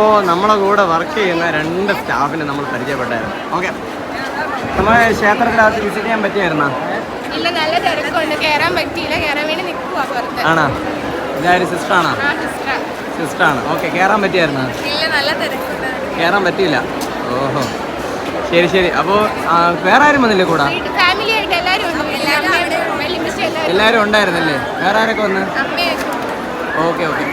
അപ്പോൾ നമ്മളെ കൂടെ വർക്ക് ചെയ്യുന്ന 2 സ്റ്റാഫിനെ നമ്മൾ പരിചയപ്പെട്ടായിരുന്നു. ഓക്കെ, നമ്മളെ ക്ഷേത്രത്തിനകത്ത് വിസിറ്റ് ചെയ്യാൻ പറ്റിയായിരുന്നോ? ഇല്ല, നല്ല തിരക്കുണ്ട്, കയറാൻ പറ്റിയില്ല. കയറാൻ വേണ്ടി നിൽക്കുവാ പുറത്ത്. ആണോ? എല്ലാവരും സിസ്റ്ററാണോ? സിസ്റ്ററാണ്. ഓക്കെ, കയറാൻ പറ്റിയായിരുന്നോ? ഇല്ല, നല്ല തിരക്കുണ്ട്, കയറാൻ പറ്റിയില്ല. ഓഹോ, ശരി ശരി. അപ്പോൾ വേറെ ആരും വന്നില്ലേ കൂടെ? ഫാമിലി ആയിട്ട് എല്ലാവരും ഉണ്ടായിരുന്നല്ലേ? വേറെ ആരൊക്കെ വന്ന്? Okay okay.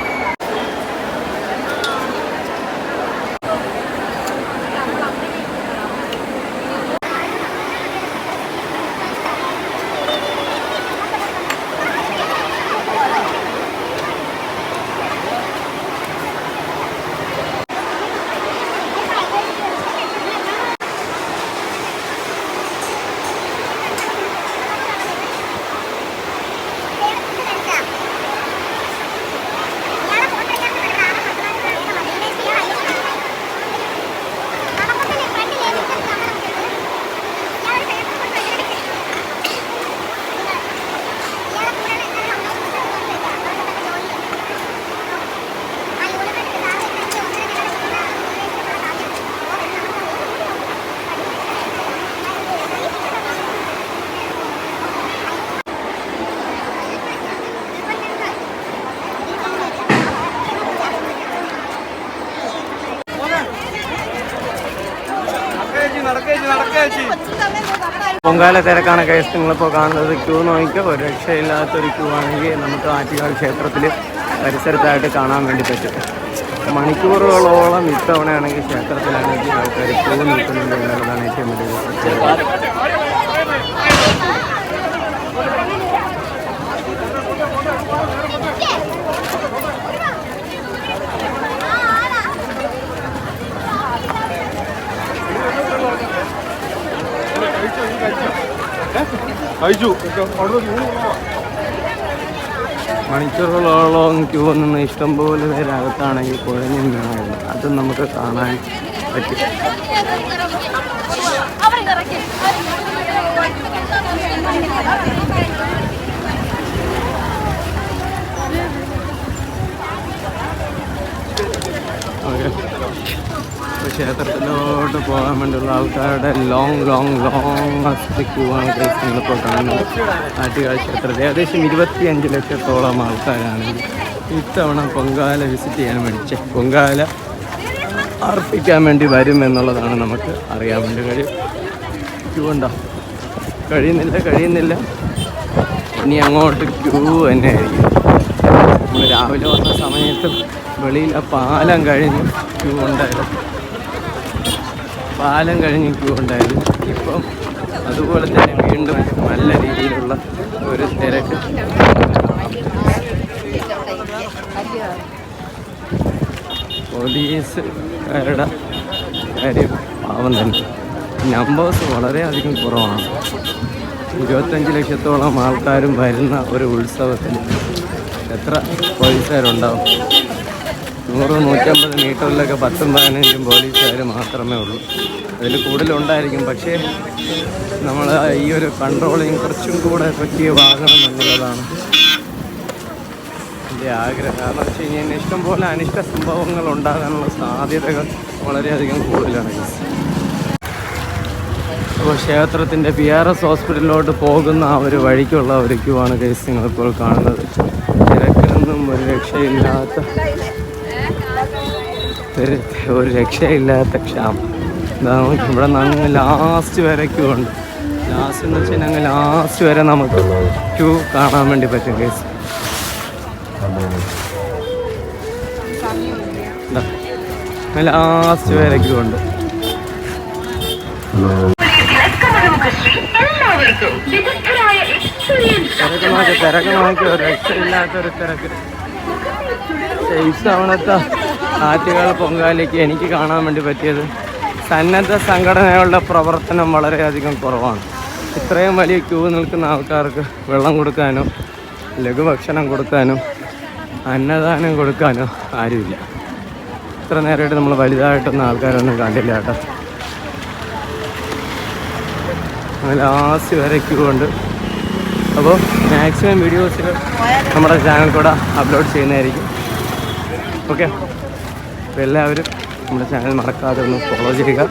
പൊങ്കാല തിരക്കാണ് കേസ്. നിങ്ങളിപ്പോൾ കാണുന്നത് ക്യൂ നോക്കിക്കുക. ഒരു രക്ഷയില്ലാത്തൊരു ക്യൂ ആണെങ്കിൽ നമുക്ക് ആറ്റുകാൽ ക്ഷേത്രത്തിൽ പരിസരത്തായിട്ട് കാണാൻ വേണ്ടി പറ്റും. മണിക്കൂറുകളോളം ഇത്തവണയാണെങ്കിൽ ക്ഷേത്രത്തിലാണെങ്കിൽ ആൾക്കാർ ക്യൂ നിൽക്കുന്നുണ്ട് എന്നുള്ളതാണ് ഏറ്റവും വലിയ പ്രത്യേകത. മണിക്കൂറുകളോളം ക്യൂ നിന്ന് ഇഷ്ടംപോലെ പേരകത്താണെങ്കിൽ കുഴഞ്ഞു വീണായിരുന്നു. അതും നമുക്ക് കാണാൻ പറ്റും. ക്ഷേത്രത്തിലോട്ട് പോകാൻ വേണ്ടിയുള്ള ആൾക്കാരുടെ ലോങ് ക്യൂ ആണ് നിങ്ങളിപ്പോൾ കാണുന്നത്. ആറ്റുകാൽ ക്ഷേത്രത്തിൽ ഏകദേശം 25 ലക്ഷത്തോളം ആൾക്കാരാണെങ്കിൽ ഇത്തവണ പൊങ്കാല വിസിറ്റ് ചെയ്യാൻ വേണ്ടി പൊങ്കാല അർപ്പിക്കാൻ വേണ്ടി വരും എന്നുള്ളതാണ് നമുക്ക് അറിയാൻ വേണ്ടി കഴിയും. ക്യൂ ഉണ്ടോ? കഴിയുന്നില്ല. ഇനി അങ്ങോട്ട് ക്യൂ തന്നെ ആയിരിക്കും. നമ്മൾ രാവിലെ വന്ന സമയത്ത് വെളിയിൽ ആ പാലം കഴിഞ്ഞ് ക്യൂ ഉണ്ടായിരുന്നു. ഇപ്പം അതുപോലെ തന്നെ വീണ്ടും നല്ല രീതിയിലുള്ള ഒരു തിരക്ക്. പോലീസുകാരുടെ കാര്യം പാവം തന്നെ. നമ്പേഴ്സ് വളരെയധികം കുറവാണ്. 25 ലക്ഷത്തോളം ആൾക്കാരും വരുന്ന ഒരു ഉത്സവത്തിൽ എത്ര പോലീസുകാരുണ്ടാവും? 100-150 മീറ്ററിലൊക്കെ 10-15 പോലീസുകാർ മാത്രമേ ഉള്ളൂ. അതിൽ കൂടുതലുണ്ടായിരിക്കും. പക്ഷേ നമ്മൾ ഈ ഒരു കൺട്രോളിങ് കുറച്ചും കൂടെ പറ്റിയവാകണം എന്നുള്ളതാണ് എൻ്റെ ആഗ്രഹം. കാരണം വെച്ച് കഴിഞ്ഞാൽ ഇഷ്ടംപോലെ അനിഷ്ട സംഭവങ്ങൾ ഉണ്ടാകാനുള്ള സാധ്യതകൾ വളരെയധികം കൂടുതലാണ്. അപ്പോൾ ക്ഷേത്രത്തിൻ്റെ PRS ഹോസ്പിറ്റലിലോട്ട് പോകുന്ന ആ ഒരു വഴിക്കുള്ള ഒരു ക്യൂ ആണ് കേസ് നിങ്ങളിപ്പോൾ കാണുന്നത്. തിരക്കിനൊന്നും ഒരു രക്ഷയില്ലാത്ത ക്ഷാമം. ഇവിടെ നിന്ന് അങ്ങ് ലാസ്റ്റ് വരെ ക്യൂ ഉണ്ട്. ലാസ്റ്റ് എന്ന് വെച്ചാൽ അങ്ങ് ലാസ്റ്റ് വരെ നമുക്ക് ക്യൂ കാണാൻ വേണ്ടി പറ്റും കേസ്. ലാസ്റ്റ് വരെ ക്യൂ ഉണ്ട്. തിരക്ക് നോക്കി ഒരു രക്ഷയില്ലാത്തൊരു തിരക്ക്. ഇത്തവണത്തെ ആറ്റുകാൽ പൊങ്കാലയ്ക്ക് എനിക്ക് കാണാൻ വേണ്ടി പറ്റിയത് സന്നദ്ധ സംഘടനകളുടെ പ്രവർത്തനം വളരെയധികം കുറവാണ്. ഇത്രയും വലിയ ക്യൂ നിൽക്കുന്ന ആൾക്കാർക്ക് വെള്ളം കൊടുക്കാനോ ലഘുഭക്ഷണം കൊടുക്കാനോ അന്നദാനം കൊടുക്കാനോ ആരുമില്ല. ഇത്ര നേരമായിട്ട് നമ്മൾ വലുതായിട്ടൊന്നും ആൾക്കാരൊന്നും കണ്ടില്ല കേട്ടോ. ലാസ്റ്റ് വരെ ക്യൂ ഉണ്ട്. അപ്പോൾ മാക്സിമം വീഡിയോസിൽ നമ്മുടെ ചാനൽ കൂടെ അപ്ലോഡ് ചെയ്യുന്നതായിരിക്കും. ഓക്കെ, അപ്പോൾ എല്ലാവരും നമ്മുടെ ചാനൽ മറക്കാതെ ഒന്ന് ഫോളോ ചെയ്യുക.